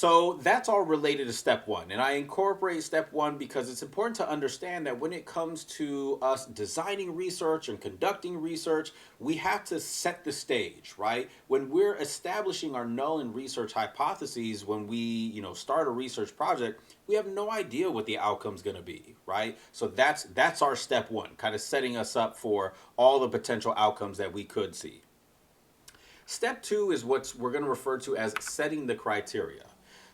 So that's all related to step one. And I incorporate step one because it's important to understand that when it comes to us designing research and conducting research, we have to set the stage, right? When we're establishing our null and research hypotheses, when we, start a research project, we have no idea what the outcome's going to be, right? So that's our step one, kind of setting us up for all the potential outcomes that we could see. Step two is what we're going to refer to as setting the criteria.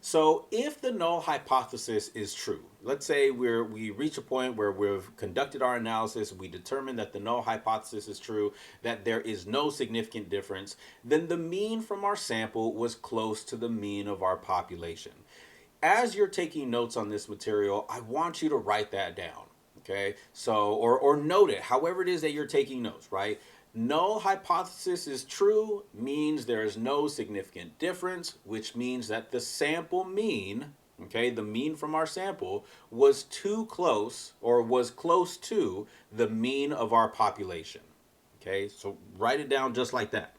So if the null hypothesis is true, let's say we reach a point where we've conducted our analysis, we determine that the null hypothesis is true, that there is no significant difference, then the mean from our sample was close to the mean of our population. As you're taking notes on this material, I want you to write that down. Okay, so or note it, however it is that you're taking notes, right? Null hypothesis is true means there is no significant difference, which means that the sample mean, okay, the mean from our sample was too close or was close to the mean of our population. Okay, so write it down just like that.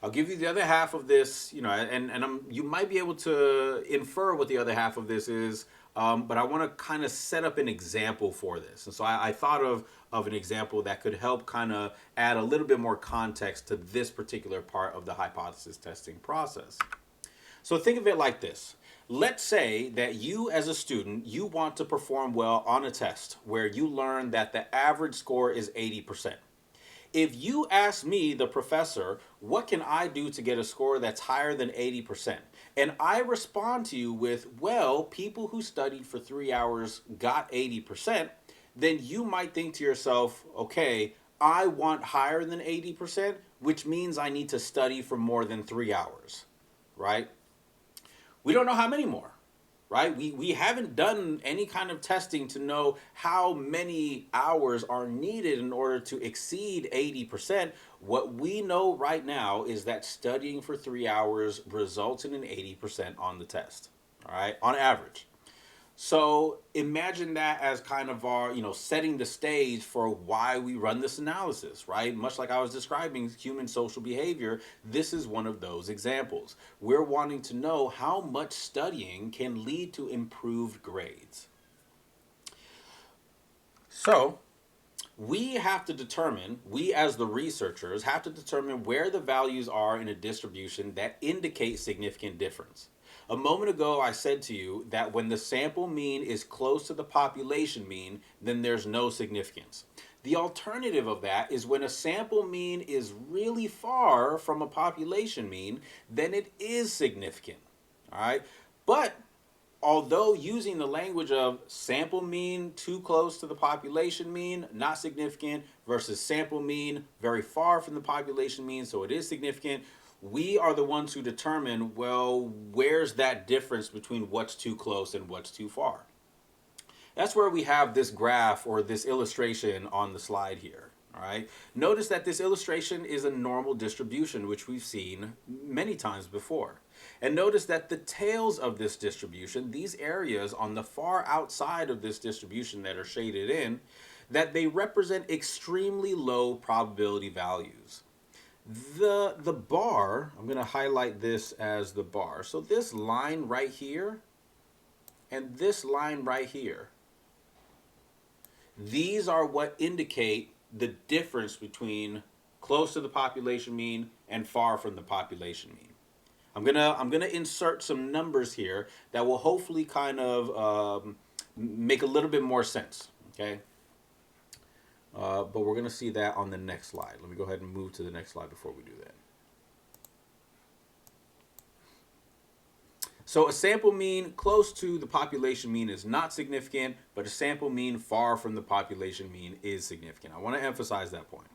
I'll give you the other half of this, and you might be able to infer what the other half of this is, but I want to kind of set up an example for this. And so I thought of an example that could help kind of add a little bit more context to this particular part of the hypothesis testing process. So think of it like this. Let's say that you as a student, you want to perform well on a test where you learn that the average score is 80%. If you ask me, the professor, what can I do to get a score that's higher than 80%? And I respond to you with, well, people who studied for 3 hours got 80%, then you might think to yourself, okay, I want higher than 80%, which means I need to study for more than 3 hours, right? We don't know how many more, right? We haven't done any kind of testing to know how many hours are needed in order to exceed 80%. What we know right now is that studying for 3 hours results in an 80% on the test, all right, on average. So imagine that as kind of our, setting the stage for why we run this analysis, right? Much like I was describing human social behavior, this is one of those examples. We're wanting to know how much studying can lead to improved grades. So we as the researchers have to determine where the values are in a distribution that indicate significant difference. A moment ago, I said to you that when the sample mean is close to the population mean, then there's no significance. The alternative of that is when a sample mean is really far from a population mean, then it is significant. All right? But although using the language of sample mean too close to the population mean, not significant, versus sample mean very far from the population mean, so it is significant, we are the ones who determine, well, where's that difference between what's too close and what's too far? That's where we have this graph or this illustration on the slide here. All right. Notice that this illustration is a normal distribution, which we've seen many times before. And notice that the tails of this distribution, these areas on the far outside of this distribution that are shaded in, that they represent extremely low probability values. The bar, I'm going to highlight this as the bar. So this line right here and this line right here, these are what indicate the difference between close to the population mean and far from the population mean. I'm gonna insert some numbers here that will hopefully kind of make a little bit more sense. Okay, but we're gonna see that on the next slide. Let me go ahead and move to the next slide before we do that. So a sample mean close to the population mean is not significant, but a sample mean far from the population mean is significant. I want to emphasize that point.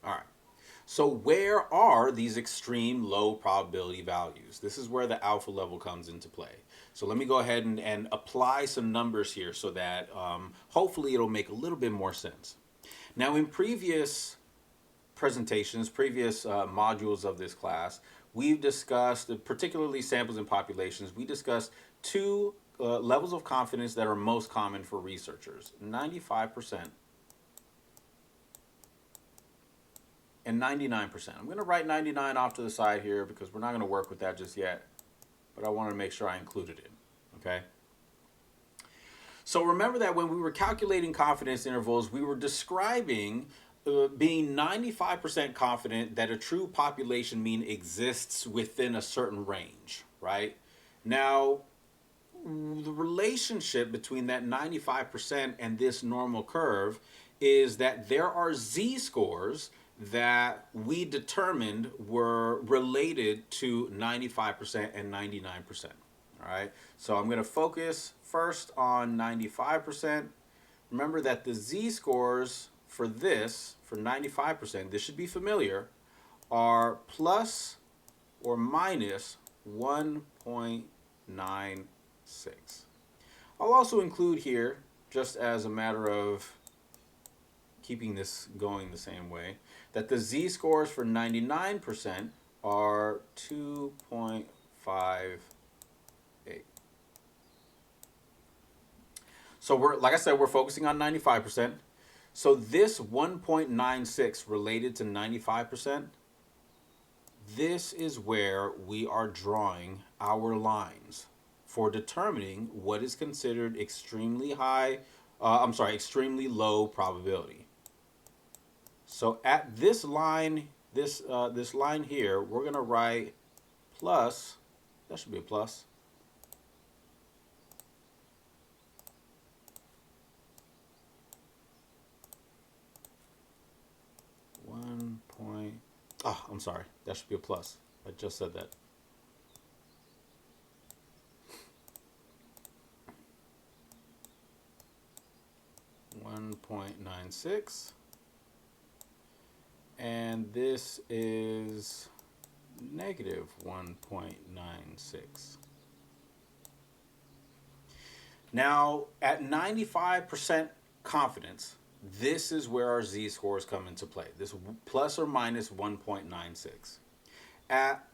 All right. So where are these extreme low probability values? This is where the alpha level comes into play. So let me go ahead and apply some numbers here so that hopefully it'll make a little bit more sense. Now in previous presentations, previous modules of this class, we've discussed, particularly samples and populations, we discussed two levels of confidence that are most common for researchers, 95% and 99%. I'm going to write 99 off to the side here because we're not going to work with that just yet, but I want to make sure I included it, okay? So remember that when we were calculating confidence intervals, we were describing being 95% confident that a true population mean exists within a certain range, right? Now, the relationship between that 95% and this normal curve is that there are z-scores that we determined were related to 95% and 99%. All right, so I'm going to focus first on 95%. Remember that the z-scores for this, for 95%, this should be familiar, are plus or minus 1.96. I'll also include here, just as a matter of keeping this going the same way, that the z-scores for 99% are 2.58. So we're, like I said, we're focusing on 95%. So this 1.96 related to 95%, this is where we are drawing our lines for determining what is considered extremely extremely low probability. So at this line, this line here, we're going to write plus, that should be a plus, 1 point, oh, I'm sorry, that should be a plus. I just said that. .96, and this is negative 1.96. Now, at 95% confidence, this is where our z-scores come into play. This plus or minus 1.96. At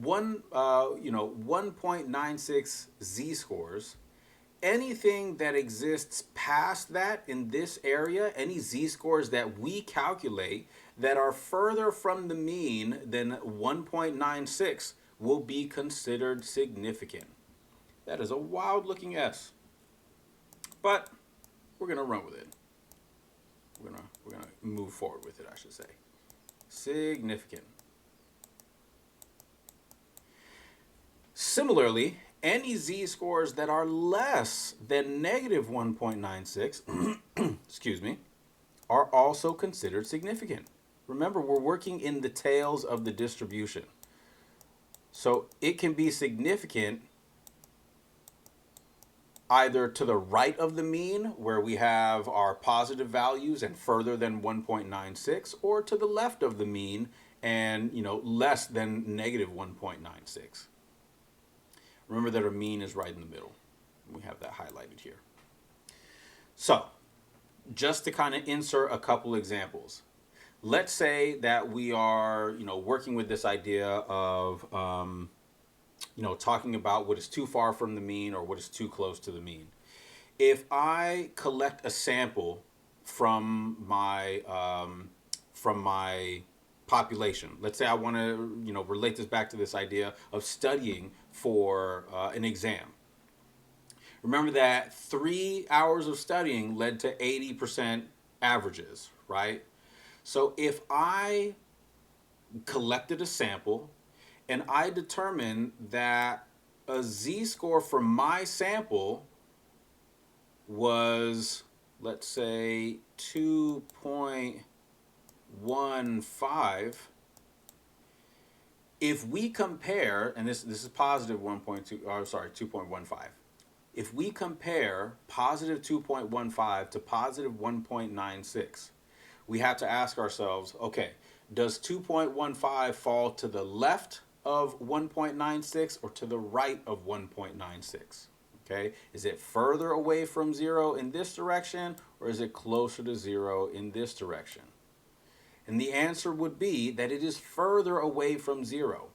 1.96 z-scores, anything that exists past that in this area, any z-scores that we calculate that are further from the mean than 1.96 will be considered significant. That is a wild looking S, but we're gonna run with it. We're gonna move forward with it, I should say. Significant. Similarly, any z-scores that are less than negative 1.96, excuse me, are also considered significant. Remember, we're working in the tails of the distribution. So it can be significant either to the right of the mean, where we have our positive values and further than 1.96, or to the left of the mean and, less than negative 1.96. Remember that our mean is right in the middle. We have that highlighted here. So, just to kind of insert a couple examples. Let's say that we are, working with this idea of, talking about what is too far from the mean or what is too close to the mean. If I collect a sample from my population, let's say I want to, relate this back to this idea of studying for an exam. Remember that 3 hours of studying led to 80% averages, right? So if I collected a sample and I determined that a z-score for my sample was, let's say, 2.15, if we compare, and this is positive 2.15. If we compare positive 2.15 to positive 1.96, we have to ask ourselves, okay, does 2.15 fall to the left of 1.96 or to the right of 1.96? Okay, is it further away from 0 in this direction, or is it closer to 0 in this direction? And the answer would be that it is further away from 0.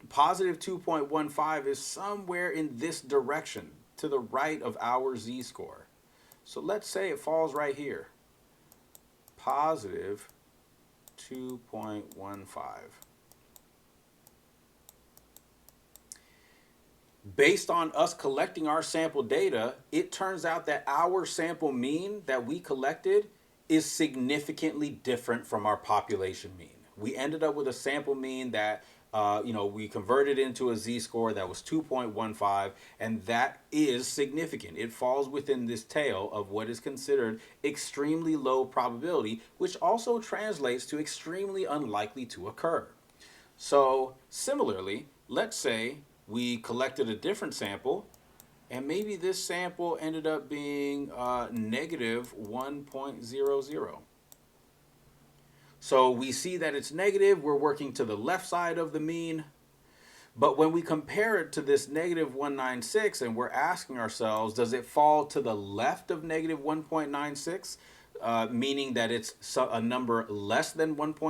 Positive 2.15 is somewhere in this direction, to the right of our z-score. So let's say it falls right here. Positive 2.15. Based on us collecting our sample data, it turns out that our sample mean that we collected is significantly different from our population mean. We ended up with a sample mean that we converted into a z-score that was 2.15, and that is significant. It falls within this tail of what is considered extremely low probability, which also translates to extremely unlikely to occur. So similarly, let's say we collected a different sample, and maybe this sample ended up being negative 1.00. So we see that it's negative. We're working to the left side of the mean. But when we compare it to this negative 196 and we're asking ourselves, does it fall to the left of negative 1.96? Meaning that it's a number less than negative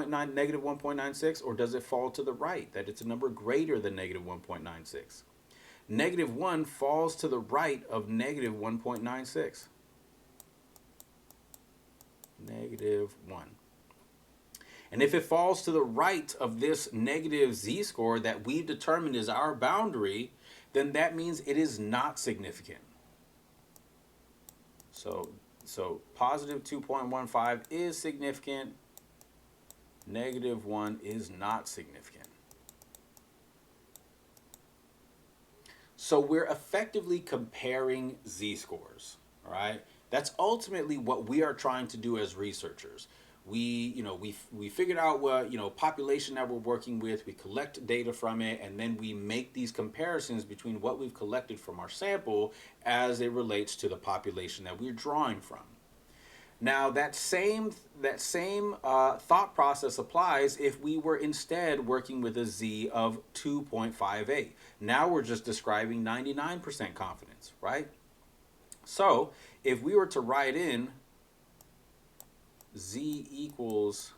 1.96, or does it fall to the right, that it's a number greater than negative 1.96? Negative 1 falls to the right of negative 1.96. Negative 1. And if it falls to the right of this negative z-score that we've determined is our boundary, then that means it is not significant. So positive 2.15 is significant. Negative 1 is not significant. So we're effectively comparing z-scores, all right? That's ultimately what we are trying to do as researchers. We figured out what population that we're working with. We collect data from it, and then we make these comparisons between what we've collected from our sample as it relates to the population that we're drawing from. Now that same thought process applies if we were instead working with a z of 2.58. Now we're just describing 99% confidence, right? So if we were to write in z equals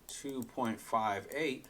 2.58,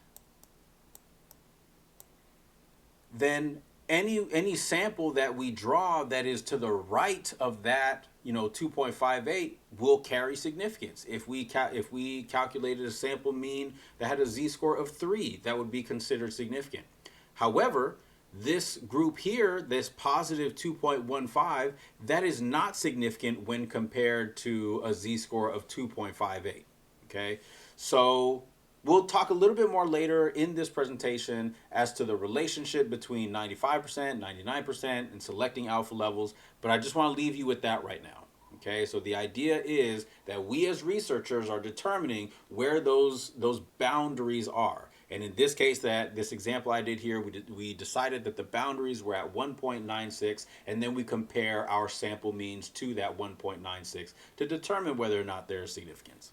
then any sample that we draw that is to the right of that 2.58 will carry significance. If we calculated a sample mean that had a z-score of 3, that would be considered significant. However, this group here, this positive 2.15, that is not significant when compared to a z-score of 2.58. Okay, so we'll talk a little bit more later in this presentation as to the relationship between 95%, 99%, and selecting alpha levels, but I just want to leave you with that right now. Okay, so the idea is that we as researchers are determining where those boundaries are. And in this case, this example I did here, we decided that the boundaries were at 1.96, and then we compare our sample means to that 1.96 to determine whether or not there's significance.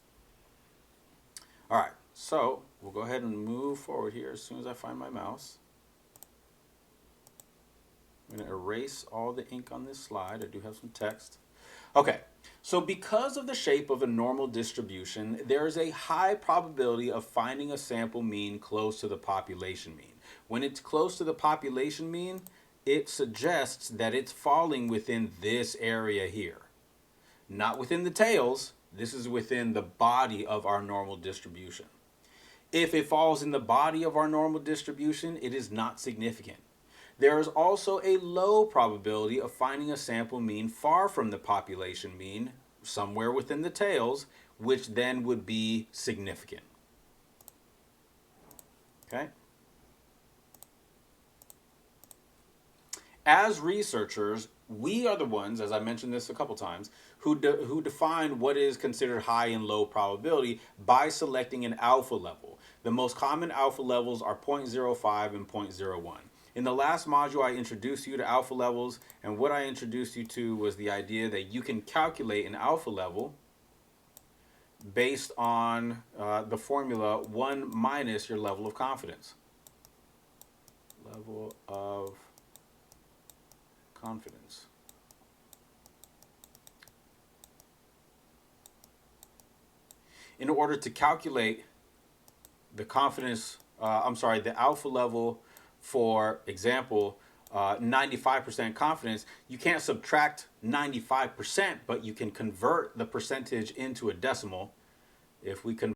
All right, so we'll go ahead and move forward here as soon as I find my mouse. I'm going to erase all the ink on this slide. I do have some text. Okay, so because of the shape of a normal distribution, there is a high probability of finding a sample mean close to the population mean. When it's close to the population mean, it suggests that it's falling within this area here. Not within the tails, this is within the body of our normal distribution. If it falls in the body of our normal distribution, it is not significant. There is also a low probability of finding a sample mean far from the population mean, somewhere within the tails, which then would be significant. Okay? As researchers, we are the ones, as I mentioned this a couple times, who define what is considered high and low probability by selecting an alpha level. The most common alpha levels are 0.05 and 0.01. In the last module, I introduced you to alpha levels, and what I introduced you to was the idea that you can calculate an alpha level based on the formula 1 minus your level of confidence. Level of confidence. In order to calculate the confidence, the alpha level, for example, 95% confidence, you can't subtract 95%, but you can convert the percentage into a decimal. If we convert